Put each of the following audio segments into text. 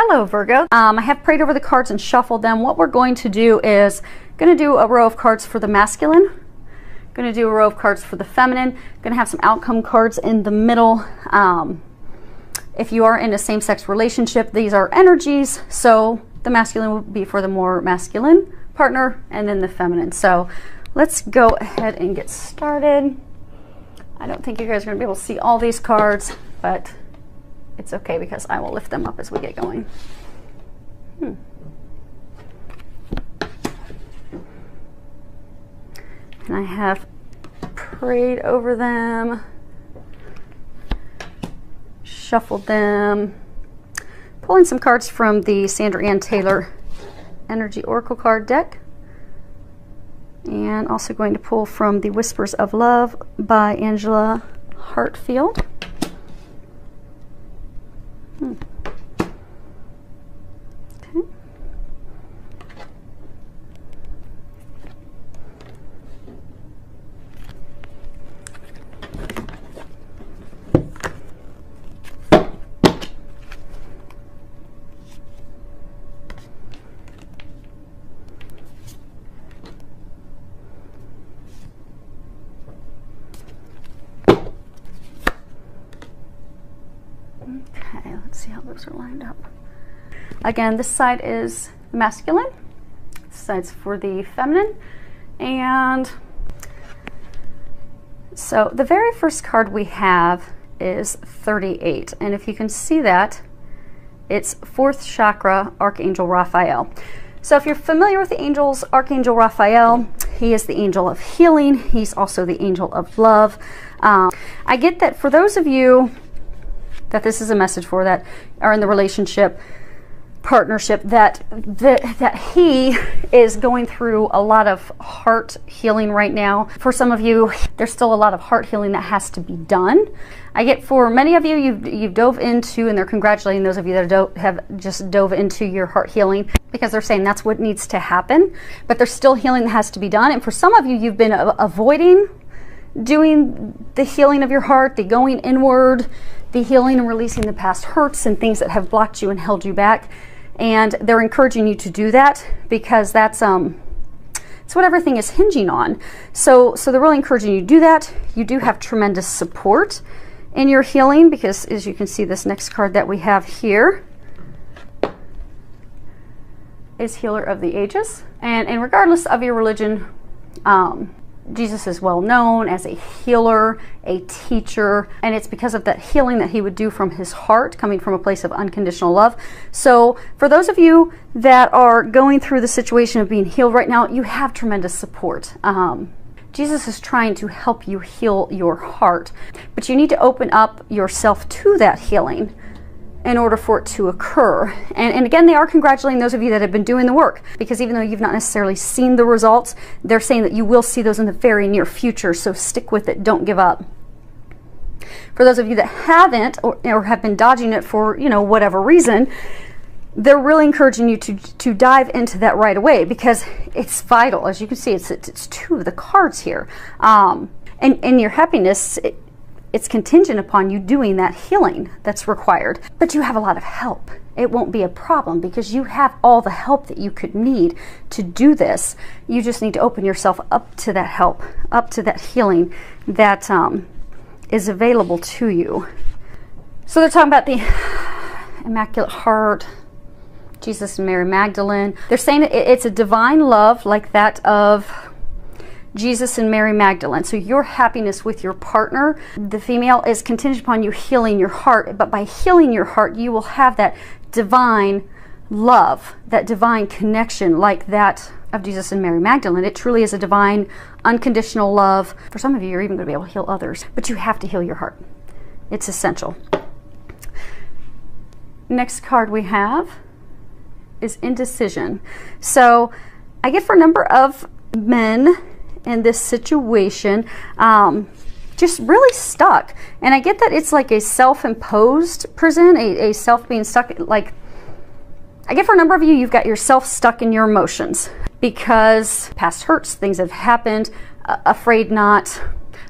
Hello Virgo. I have prayed over the cards and shuffled them. What we're going to do is going to do a row of cards for the masculine, going to do a row of cards for the feminine, going to have some outcome cards in the middle. If you are in a same-sex relationship, these are energies, so the masculine would be for the more masculine partner and then the feminine. So let's go ahead and get started. I don't think you guys are going to be able to see all these cards, but it's okay because I will lift them up as we get going. And I have prayed over them, shuffled them, pulling some cards from the Sandra Ann Taylor Energy Oracle card deck, and also going to pull from the Whispers of Love by Angela Hartfield. Okay. Okay, let's see how those are lined up. Again, this side is masculine, this side's for the feminine, and so the very first card we have is 38, and if you can see that, it's 4th chakra, Archangel Raphael. So if you're familiar with the angels, Archangel Raphael, he is the angel of healing, he's also the angel of love. I get that for those of you that this is a message for that are in the relationship partnership, that he is going through a lot of heart healing right now. For some of you, there's still a lot of heart healing that has to be done. I get for many of you, you've dove into, and they're congratulating those of you that have just dove into your heart healing, because they're saying that's what needs to happen, but there's still healing that has to be done. And for some of you, you've been avoiding doing the healing of your heart, the going inward, the healing and releasing the past hurts and things that have blocked you and held you back. And they're encouraging you to do that because that's it's what everything is hinging on. So they're really encouraging you to do that. You do have tremendous support in your healing because, as you can see, this next card that we have here is Healer of the Ages. And regardless of your religion, Jesus is well known as a healer, a teacher, and it's because of that healing that he would do from his heart, coming from a place of unconditional love. So for those of you that are going through the situation of being healed right now, you have tremendous support. Jesus is trying to help you heal your heart, but you need to open up yourself to that healing in order for it to occur. And again, they are congratulating those of you that have been doing the work, because even though you've not necessarily seen the results, they're saying that you will see those in the very near future, so stick with it, don't give up. For those of you that haven't or have been dodging it for, you know, whatever reason, they're really encouraging you to dive into that right away, because it's vital. As you can see, it's 2 of the cards here. And your happiness, it's contingent upon you doing that healing that's required. But you have a lot of help. It won't be a problem because you have all the help that you could need to do this. You just need to open yourself up to that help, up to that healing that is available to you. So they're talking about the Immaculate Heart, Jesus and Mary Magdalene. They're saying that it's a divine love like that of Jesus and Mary Magdalene. So your happiness with your partner, the female, is contingent upon you healing your heart. But by healing your heart, you will have that divine love, that divine connection like that of Jesus and Mary Magdalene. It truly is a divine, unconditional love. For some of you, you're even going to be able to heal others. But you have to heal your heart. It's essential. Next card we have is Indecision. So I get for a number of men in this situation, just really stuck. And I get that it's like a self-imposed prison, a self being stuck. Like, I get for a number of you, you've got yourself stuck in your emotions because past hurts, things have happened, afraid not,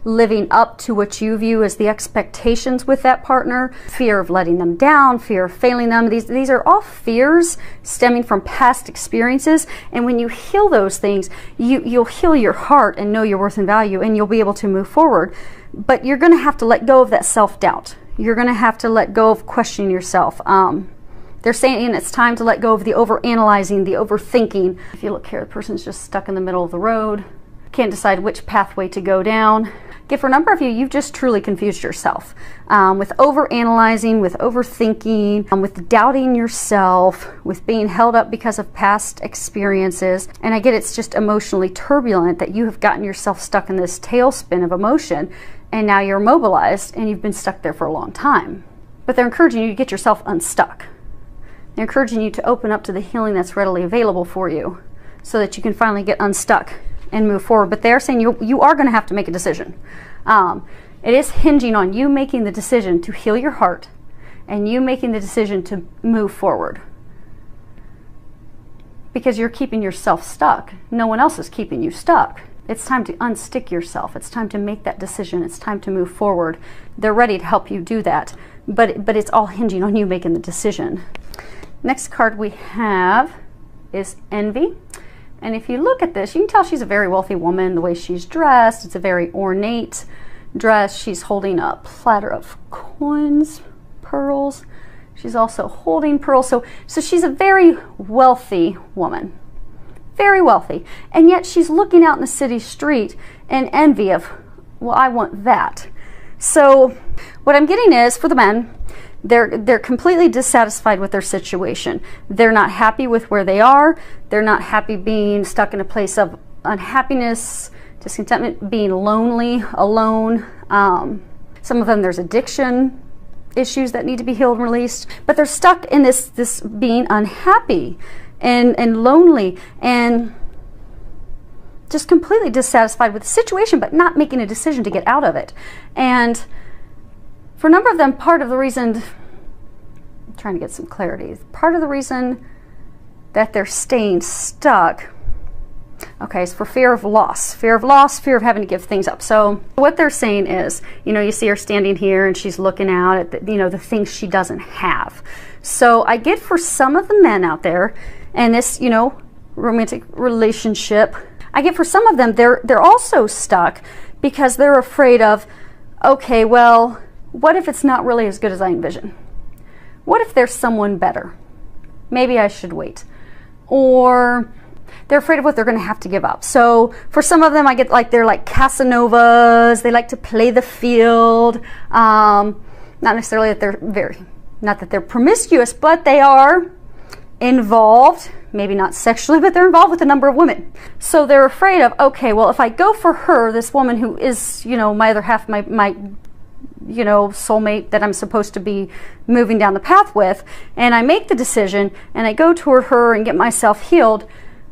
living up to what you view as the expectations with that partner, fear of letting them down, fear of failing them. These are all fears stemming from past experiences. And when you heal those things, you'll heal your heart and know your worth and value, and you'll be able to move forward. But you're going to have to let go of that self-doubt. You're going to have to let go of questioning yourself. They're saying it's time to let go of the overanalyzing, the overthinking. If you look here, the person's just stuck in the middle of the road, can't decide which pathway to go down. Okay, for a number of you, you've just truly confused yourself with overanalyzing, with overthinking, with doubting yourself, with being held up because of past experiences. And I get it's just emotionally turbulent, that you have gotten yourself stuck in this tailspin of emotion, and now you're immobilized and you've been stuck there for a long time. But they're encouraging you to get yourself unstuck. They're encouraging you to open up to the healing that's readily available for you so that you can finally get unstuck and move forward. But they're saying you are going to have to make a decision. It is hinging on you making the decision to heal your heart and you making the decision to move forward. Because you're keeping yourself stuck. No one else is keeping you stuck. It's time to unstick yourself. It's time to make that decision. It's time to move forward. They're ready to help you do that. But it's all hinging on you making the decision. Next card we have is Envy. And if you look at this, you can tell she's a very wealthy woman. The way she's dressed, it's a very ornate dress. She's holding a platter of coins, pearls. She's also holding pearls. So she's a very wealthy woman. Very wealthy. And yet she's looking out in the city street in envy of, well, I want that. So what I'm getting is, for the men, they're completely dissatisfied with their situation. They're not happy with where they are. They're not happy being stuck in a place of unhappiness, discontentment, being lonely, alone. Some of them, there's addiction issues that need to be healed and released. But they're stuck in this being unhappy and lonely and just completely dissatisfied with the situation, but not making a decision to get out of it. And for a number of them, part of the reason, I'm trying to get some clarity, part of the reason that they're staying stuck, okay, is for fear of loss, fear of having to give things up. So what they're saying is, you see her standing here and she's looking out at the things she doesn't have. So I get, for some of the men out there, and this, romantic relationship, I get for some of them, they're also stuck because they're afraid of, okay, well, what if it's not really as good as I envision? What if there's someone better? Maybe I should wait. Or they're afraid of what they're going to have to give up. So for some of them, I get they're like Casanovas. They like to play the field. Not necessarily that not that they're promiscuous, but they are involved, maybe not sexually, but they're involved with a number of women. So they're afraid of, okay, well, if I go for her, this woman who is, my other half, my soulmate that I'm supposed to be moving down the path with, and I make the decision and I go toward her and get myself healed,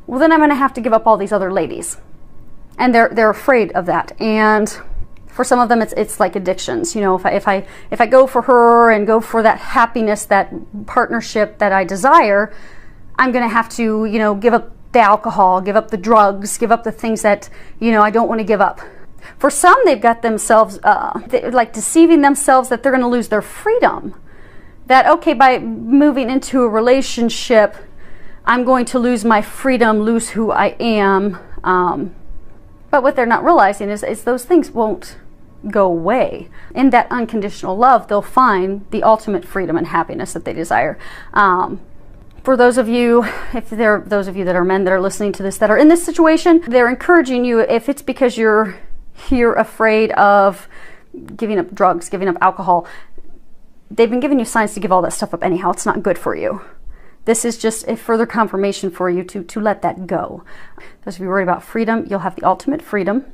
well, then I'm going to have to give up all these other ladies. And they're afraid of that. And for some of them, it's like addictions. If I go for her and go for that happiness, that partnership that I desire, I'm going to have to, give up the alcohol, give up the drugs, give up the things that, I don't want to give up. For some, they've got themselves, like deceiving themselves that they're going to lose their freedom. That, okay, by moving into a relationship, I'm going to lose my freedom, lose who I am. But what they're not realizing is those things won't go away. In that unconditional love, they'll find the ultimate freedom and happiness that they desire. For those of you, if there are those of you that are men that are listening to this that are in this situation, they're encouraging you, if it's because you're afraid of giving up drugs, giving up alcohol, they've been giving you signs to give all that stuff up anyhow. It's not good for you. This is just a further confirmation for you to let that go. Those of you worried about freedom, you'll have the ultimate freedom,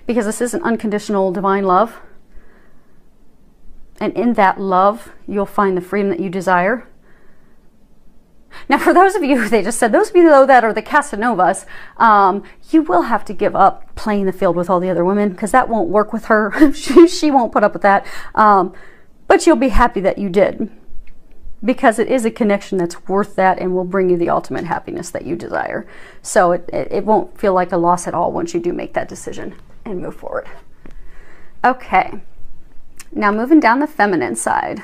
because this is an unconditional divine love. And in that love, you'll find the freedom that you desire. Now, for those of you, they just said, those of you though that are the Casanovas, you will have to give up playing the field with all the other women, because that won't work with her. she won't put up with that. But you'll be happy that you did, because it is a connection that's worth that and will bring you the ultimate happiness that you desire. So it won't feel like a loss at all once you do make that decision and move forward. Okay, now moving down the feminine side.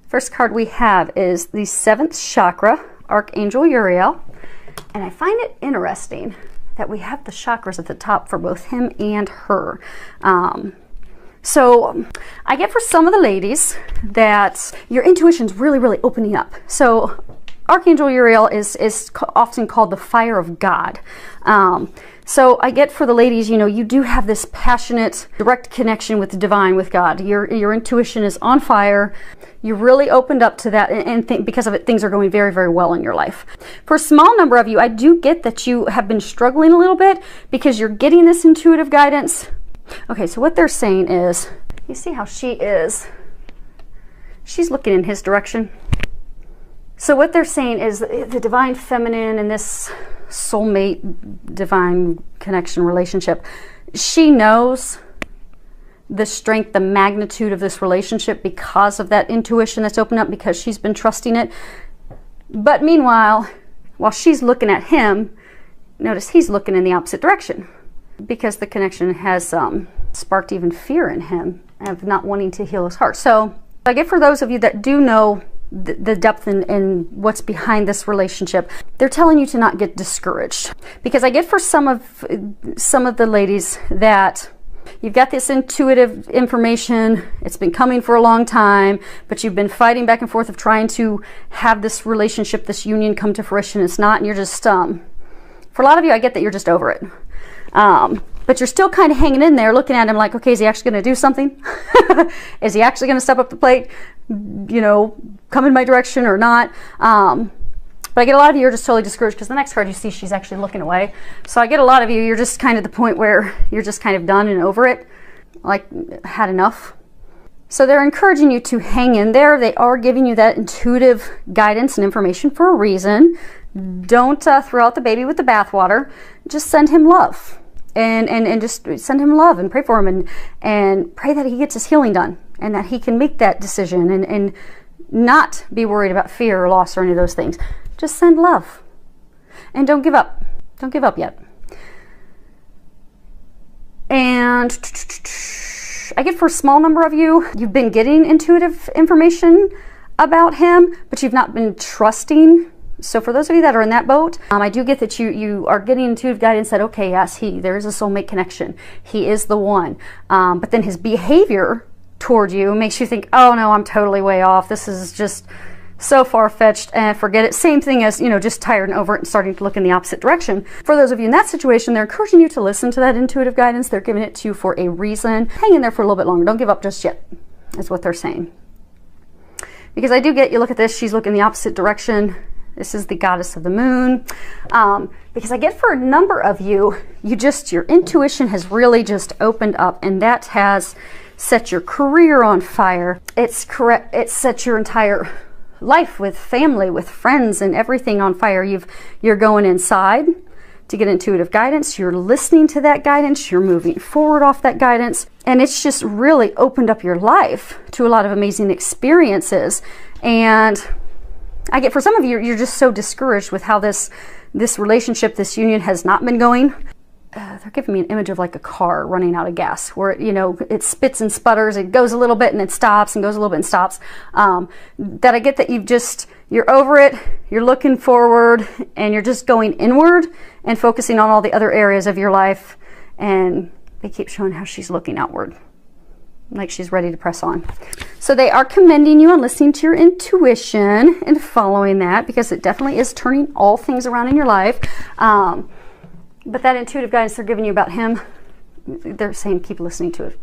First card we have is the 7th chakra, Archangel Uriel. And I find it interesting that we have the chakras at the top for both him and her. So I get for some of the ladies that your intuition's really, really opening up. So Archangel Uriel is often called the fire of God. So I get for the ladies, you know, you do have this passionate, direct connection with the divine, with God. Your intuition is on fire. You're really opened up to that, and because of it, things are going very, very well in your life. For a small number of you, I do get that you have been struggling a little bit because you're getting this intuitive guidance. Okay, so what they're saying is, you see how she is? She's looking in his direction. So what they're saying is the divine feminine and this soulmate divine connection relationship, she knows the strength, the magnitude of this relationship because of that intuition that's opened up, because she's been trusting it. But meanwhile, while she's looking at him, notice he's looking in the opposite direction, because the connection has sparked even fear in him of not wanting to heal his heart. So I get for those of you that do know the depth and what's behind this relationship, they're telling you to not get discouraged, because I get for some of the ladies that you've got this intuitive information, it's been coming for a long time, but you've been fighting back and forth of trying to have this relationship, this union come to fruition. It's not, and you're just for a lot of you, I get that you're just over it, but you're still kind of hanging in there looking at him like, okay, is he actually going to do something? Is he actually going to step up the plate, you know, come in my direction or not? But I get a lot of you are just totally discouraged because the next card you see, she's actually looking away. So I get a lot of you, you're just kind of the point where you're just kind of done and over it, like had enough. So they're encouraging you to hang in there. They are giving you that intuitive guidance and information for a reason. Don't throw out the baby with the bathwater. Just send him love. And just send him love and pray for him and pray that he gets his healing done and that he can make that decision and not be worried about fear or loss or any of those things. Just send love and don't give up. Don't give up yet. And I get for a small number of you, you've been getting intuitive information about him, but you've not been trusting. So for those of you that are in that boat, I do get that you are getting intuitive guidance that, okay, yes, there is a soulmate connection. He is the one. But then his behavior toward you makes you think, oh no, I'm totally way off. This is just so far-fetched, and forget it. Same thing as, you know, just tired and over it and starting to look in the opposite direction. For those of you in that situation, they're encouraging you to listen to that intuitive guidance. They're giving it to you for a reason. Hang in there for a little bit longer. Don't give up just yet, is what they're saying. Because I do get, you look at this, she's looking the opposite direction. This is the goddess of the moon. Because I get for a number of you, your intuition has really just opened up, and that has set your career on fire. It's set your entire life with family, with friends, and everything on fire. You're going inside to get intuitive guidance. You're listening to that guidance. You're moving forward off that guidance. And it's just really opened up your life to a lot of amazing experiences. And I get for some of you, you're just so discouraged with how this relationship, this union has not been going. They're giving me an image of like a car running out of gas, where it spits and sputters. It goes a little bit and it stops, and goes a little bit and stops. That I get that you're over it. You're looking forward, and you're just going inward and focusing on all the other areas of your life. And they keep showing how she's looking outward, like she's ready to press on. So they are commending you on listening to your intuition and following that, because it definitely is turning all things around in your life. But that intuitive guidance they're giving you about him, they're saying keep listening to it.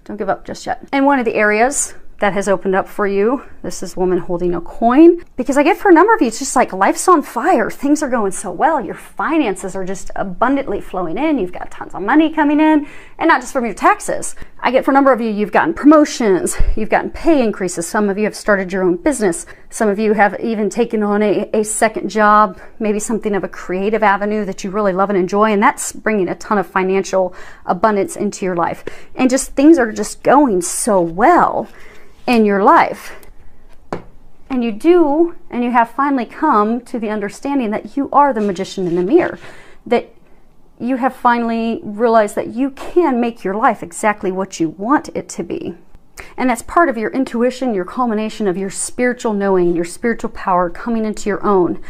Don't give up just yet. And one of the areas that has opened up for you, this is woman holding a coin, because I get for a number of you, it's just like life's on fire. Things are going so well. Your finances are just abundantly flowing in. You've got tons of money coming in, and not just from your taxes. I get for a number of you, you've gotten promotions, you've gotten pay increases. Some of you have started your own business. Some of you have even taken on a second job, maybe something of a creative avenue that you really love and enjoy, and that's bringing a ton of financial abundance into your life. And just things are just going so well in your life. And you have finally come to the understanding that you are the magician in the mirror, that you have finally realized that you can make your life exactly what you want it to be. And that's part of your intuition, your culmination of your spiritual knowing, your spiritual power coming into your own.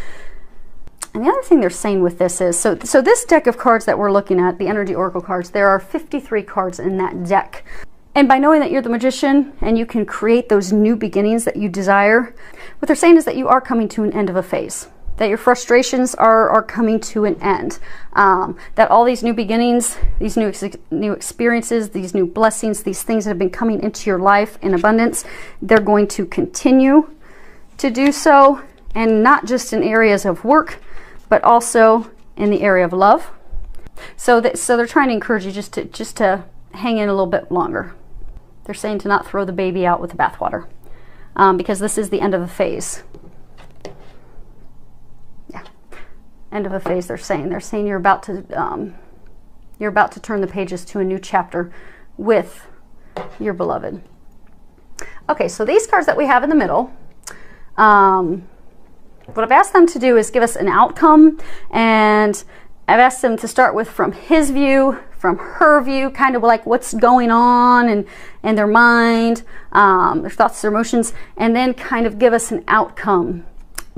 And the other thing they're saying with this is, so this deck of cards that we're looking at, the Energy Oracle cards, there are 53 cards in that deck. And by knowing that you're the magician and you can create those new beginnings that you desire, what they're saying is that you are coming to an end of a phase, that your frustrations are coming to an end, that all these new beginnings, these new experiences, these new blessings, these things that have been coming into your life in abundance, they're going to continue to do so, and not just in areas of work, but also in the area of love. So they're trying to encourage you just to hang in a little bit longer. They're saying to not throw the baby out with the bathwater, because this is the end of a phase. Yeah, end of a phase. They're saying you're about to turn the pages to a new chapter with your beloved. Okay, so these cards that we have in the middle, what I've asked them to do is give us an outcome, and I've asked them to start with from his view, from her view, kind of like what's going on in their mind, their thoughts, their emotions, and then kind of give us an outcome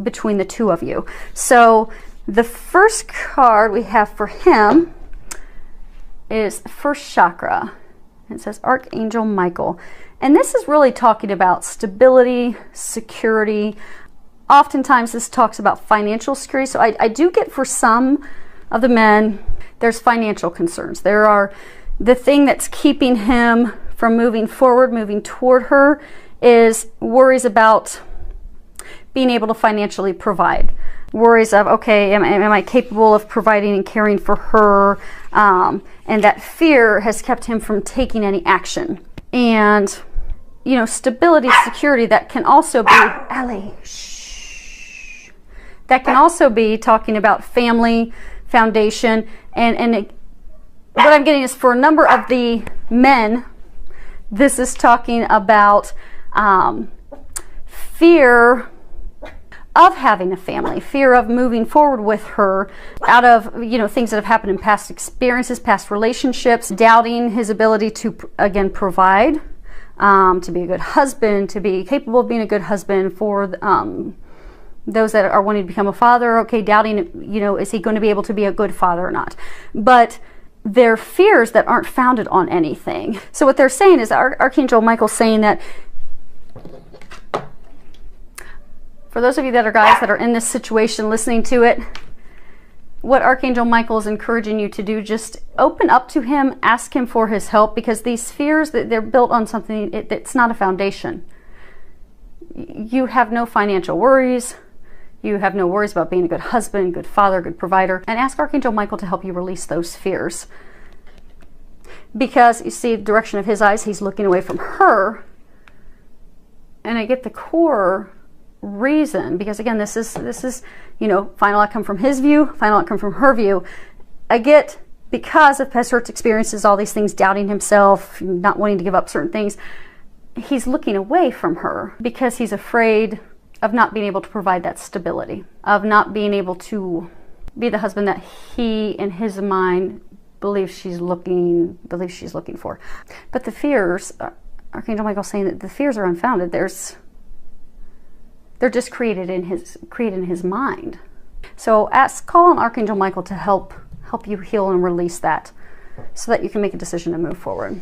between the two of you. So the first card we have for him is first chakra. It says Archangel Michael. And this is really talking about stability, security. Oftentimes this talks about financial security. So I do get for some of the men, there's financial concerns. There are the thing that's keeping him from moving forward, moving toward her, is worries about being able to financially provide. Worries of, okay, am I capable of providing and caring for her? And that fear has kept him from taking any action. And, you know, stability, security, that can also be, Allie, shh. That can also be talking about family, foundation, and what I'm getting is for a number of the men, this is talking about fear of having a family, fear of moving forward with her out of, you know, things that have happened in past experiences, past relationships, doubting his ability to, again, provide, to be a good husband, to be capable of being a good husband for those that are wanting to become a father. Okay, doubting, you know, is he going to be able to be a good father or not? But they're fears that aren't founded on anything. So what they're saying is Archangel Michael's saying that for those of you that are guys that are in this situation listening to it, what Archangel Michael is encouraging you to do, just open up to him, ask him for his help, because these fears, they're built on something, it's not a foundation. You have no financial worries. You have no worries about being a good husband, good father, good provider. And ask Archangel Michael to help you release those fears. Because you see the direction of his eyes, he's looking away from her. And I get the core reason, because again, this is, you know, final outcome from his view, final outcome from her view. I get, because of past hurts, experiences, all these things, doubting himself, not wanting to give up certain things, he's looking away from her because he's afraid of not being able to provide that stability, of not being able to be the husband that he, in his mind, believes she's looking for. But the fears, Archangel Michael's saying that the fears are unfounded. They're just created in his mind. So call on Archangel Michael to help you heal and release that, so that you can make a decision to move forward.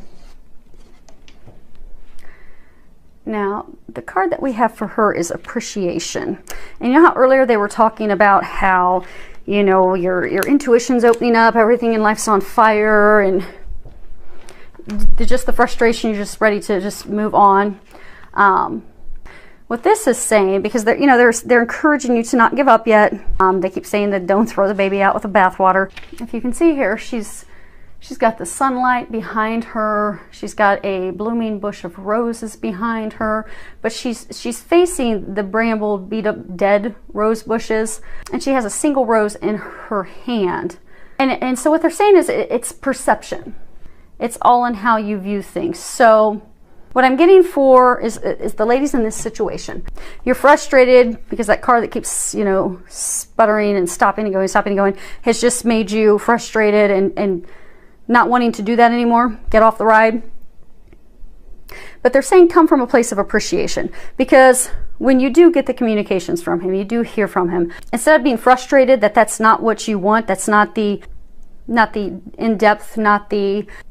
Now, the card that we have for her is appreciation. And you know how earlier they were talking about how, you know, your intuition's opening up, everything in life's on fire, and just the frustration, you're just ready to just move on. What this is saying, because they're encouraging you to not give up yet. They keep saying that don't throw the baby out with the bathwater. If you can see here, she's got the sunlight behind her. She's got a blooming bush of roses behind her, but she's facing the brambled, beat up, dead rose bushes, and she has a single rose in her hand. And so what they're saying is it's perception. It's all in how you view things. So What I'm getting for is the ladies in this situation. You're frustrated because that car that keeps, you know, sputtering and stopping and going has just made you frustrated and not wanting to do that anymore. Get off the ride. But they're saying come from a place of appreciation, because when you do get the communications from him, you do hear from him, instead of being frustrated that that's not what you want, that's not the in-depth,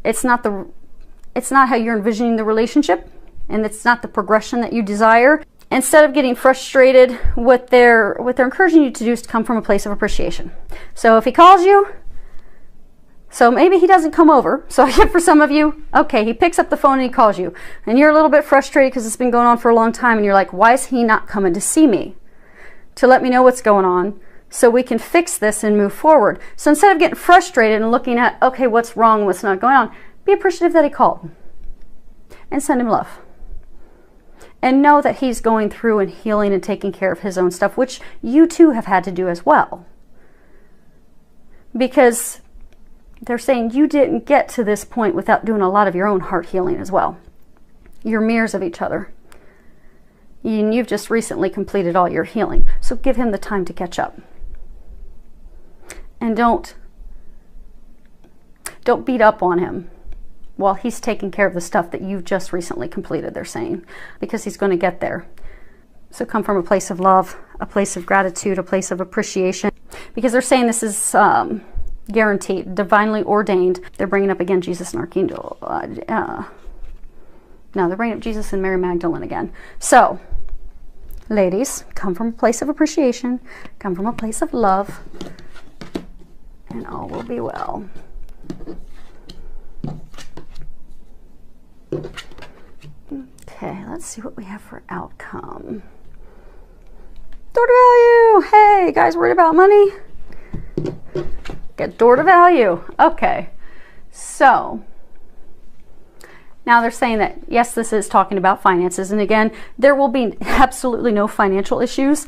it's not how you're envisioning the relationship, and it's not the progression that you desire. Instead of getting frustrated, what they're encouraging you to do is to come from a place of appreciation. So if he calls you, so maybe he doesn't come over. So for some of you, okay, he picks up the phone and he calls you, and you're a little bit frustrated because it's been going on for a long time, and you're like, why is he not coming to see me to let me know what's going on so we can fix this and move forward? So instead of getting frustrated and looking at, okay, what's wrong, what's not going on, be appreciative that he called and send him love. And know that he's going through and healing and taking care of his own stuff, which you too have had to do as well. Because they're saying you didn't get to this point without doing a lot of your own heart healing as well. You're mirrors of each other. And you've just recently completed all your healing. So give him the time to catch up. And don't beat up on him while he's taking care of the stuff that you've just recently completed, they're saying, because he's going to get there. So come from a place of love, a place of gratitude, a place of appreciation, because they're saying this is guaranteed, divinely ordained. They're bringing up again Jesus and Archangel. No, they're bringing up Jesus and Mary Magdalene again. So, ladies, come from a place of appreciation, come from a place of love, and all will be well. Okay, let's see what we have for outcome. Door to value. Hey, guys worried about money? Get door to value. Okay, so now they're saying that, yes, this is talking about finances. And again, there will be absolutely no financial issues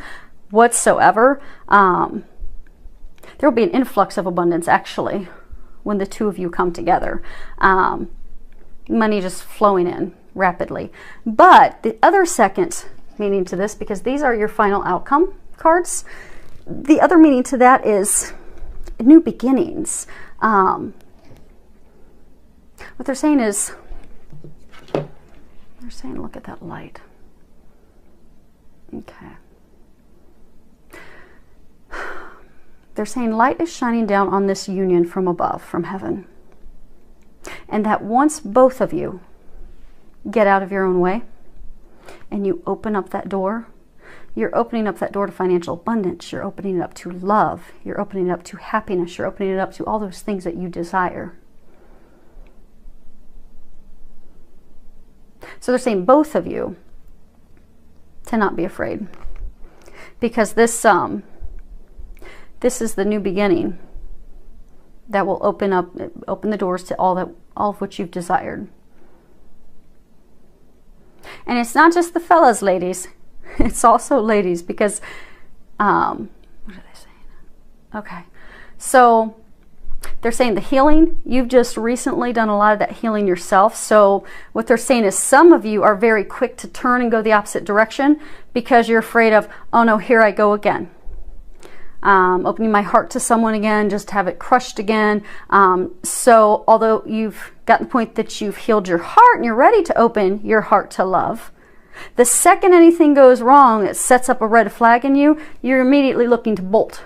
whatsoever. There will be an influx of abundance, actually, when the two of you come together. Money just flowing in rapidly. But the other second meaning to this, because these are your final outcome cards, the other meaning to that is new beginnings. What they're saying is, they're saying, look at that light. Okay. They're saying light is shining down on this union from above, from heaven. And that once both of you get out of your own way and you open up that door, you're opening up that door to financial abundance. You're opening it up to love. You're opening it up to happiness. You're opening it up to all those things that you desire. So they're saying both of you to not be afraid, because this is the new beginning that will open the doors to all of what you've desired. And it's not just the fellas, ladies. It's also ladies, because what are they saying? Okay, so they're saying the healing, you've just recently done a lot of that healing yourself. So what they're saying is some of you are very quick to turn and go the opposite direction because you're afraid of, oh no, here I go again. Opening my heart to someone again, just have it crushed again. So although you've gotten the point that you've healed your heart and you're ready to open your heart to love, the second anything goes wrong that sets up a red flag in you, you're immediately looking to bolt.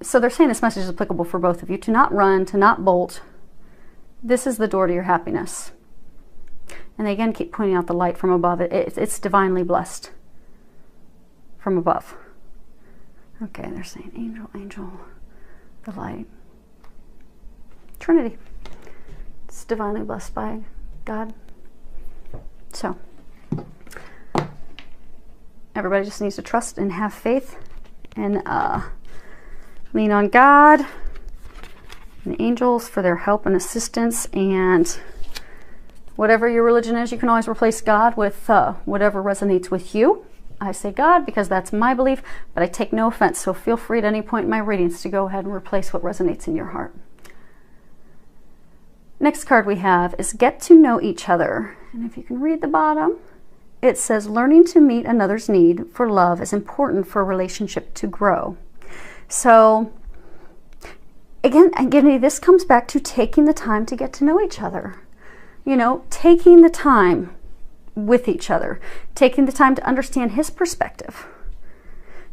So they're saying this message is applicable for both of you, to not run, to not bolt. This is the door to your happiness. And they again keep pointing out the light from above. It's divinely blessed from above. Okay, they're saying angel, angel, the light. Trinity. It's divinely blessed by God. So, everybody just needs to trust and have faith and lean on God and angels for their help and assistance. And whatever your religion is, you can always replace God with whatever resonates with you. I say God because that's my belief, but I take no offense. So feel free at any point in my readings to go ahead and replace what resonates in your heart. Next card we have is get to know each other. And if you can read the bottom, it says learning to meet another's need for love is important for a relationship to grow. So again, this comes back to taking the time to get to know each other. You know, taking the time with each other, taking the time to understand his perspective.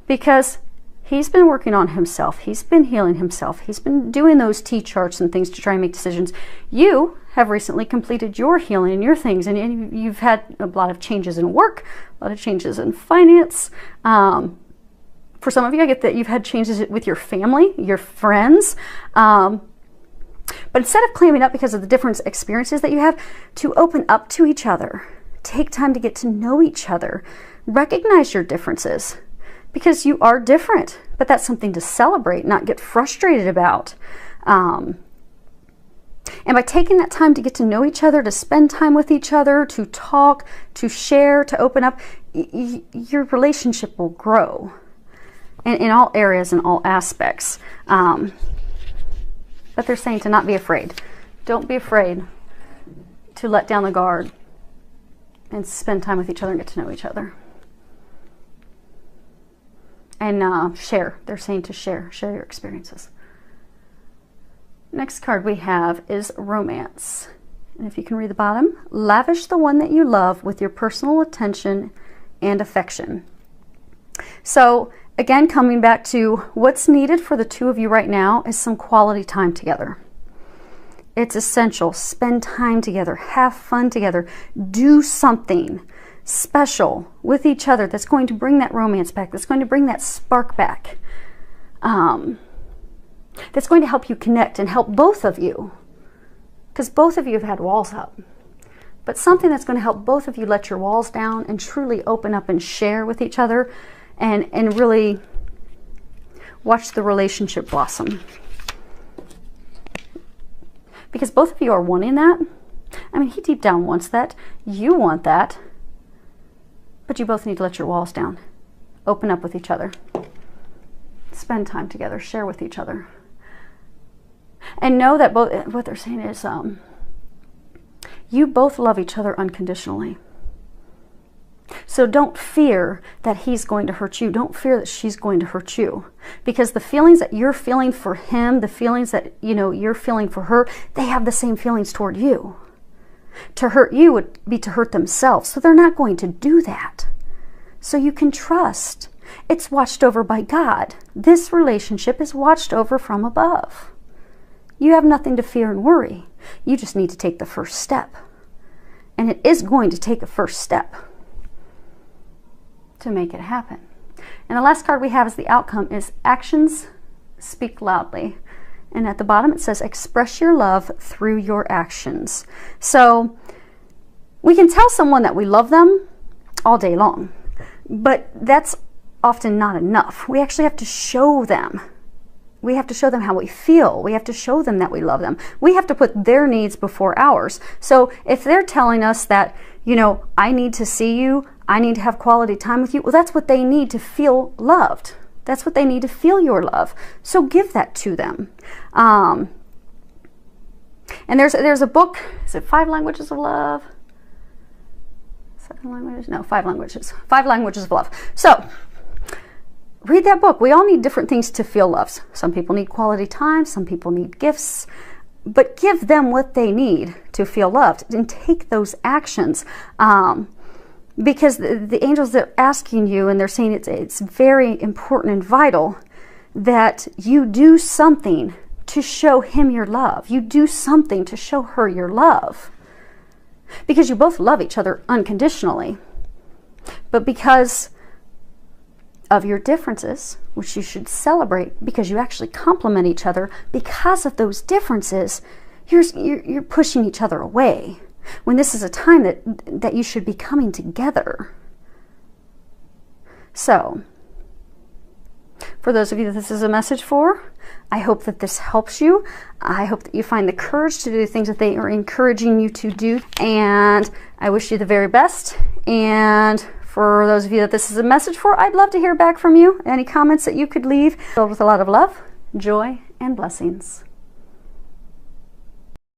Because he's been working on himself. He's been healing himself. He's been doing those T-charts and things to try and make decisions. You have recently completed your healing and your things, and you've had a lot of changes in work, a lot of changes in finance. For some of you, I get that you've had changes with your family, your friends. But instead of clamming up because of the different experiences that you have, to open up to each other, take time to get to know each other, recognize your differences. Because you are different, but that's something to celebrate, not get frustrated about. And by taking that time to get to know each other, to spend time with each other, to talk, to share, to open up, your relationship will grow in all areas and all aspects. But they're saying to not be afraid. Don't be afraid to let down the guard and spend time with each other and get to know each other. And share. They're saying to share your experiences. Next card we have is romance. And if you can read the bottom, lavish the one that you love with your personal attention and affection. So again, coming back to what's needed for the two of you right now is some quality time together. It's essential. Spend time together. Have fun together. Do something special with each other that's going to bring that romance back, that's going to bring that spark back, that's going to help you connect and help both of you, because both of you have had walls up, but something that's going to help both of you let your walls down and truly open up and share with each other and really watch the relationship blossom, because both of you are wanting that. I mean, he deep down wants that, you want that. But you both need to let your walls down. Open up with each other. Spend time together. Share with each other. And know that both, what they're saying is, you both love each other unconditionally. So don't fear that he's going to hurt you. Don't fear that she's going to hurt you. Because the feelings that you're feeling for him, the feelings that, you know, you're feeling for her, they have the same feelings toward you. To hurt you would be to hurt themselves. So they're not going to do that. So you can trust. It's watched over by God. This relationship is watched over from above. You have nothing to fear and worry. You just need to take the first step. And it is going to take a first step to make it happen. And the last card we have as the outcome is actions speak loudly. And at the bottom it says, express your love through your actions. So we can tell someone that we love them all day long, but that's often not enough. We actually have to show them. We have to show them how we feel. We have to show them that we love them. We have to put their needs before ours. So if they're telling us that, you know, I need to see you, I need to have quality time with you, well, that's what they need to feel loved. That's what they need to feel your love. So give that to them. And there's a book, is it 5 Languages of Love? 7 languages? No, 5 languages. 5 Languages of Love. So read that book. We all need different things to feel loved. Some people need quality time. Some people need gifts. But give them what they need to feel loved and take those actions. Because the angels are asking you, and they're saying it's very important and vital that you do something to show him your love. You do something to show her your love. Because you both love each other unconditionally. But because of your differences, which you should celebrate because you actually complement each other, because of those differences, you're pushing each other away. When this is a time that you should be coming together. So, for those of you that this is a message for, I hope that this helps you. I hope that you find the courage to do the things that they are encouraging you to do. And I wish you the very best. And for those of you that this is a message for, I'd love to hear back from you. Any comments that you could leave, filled with a lot of love, joy, and blessings.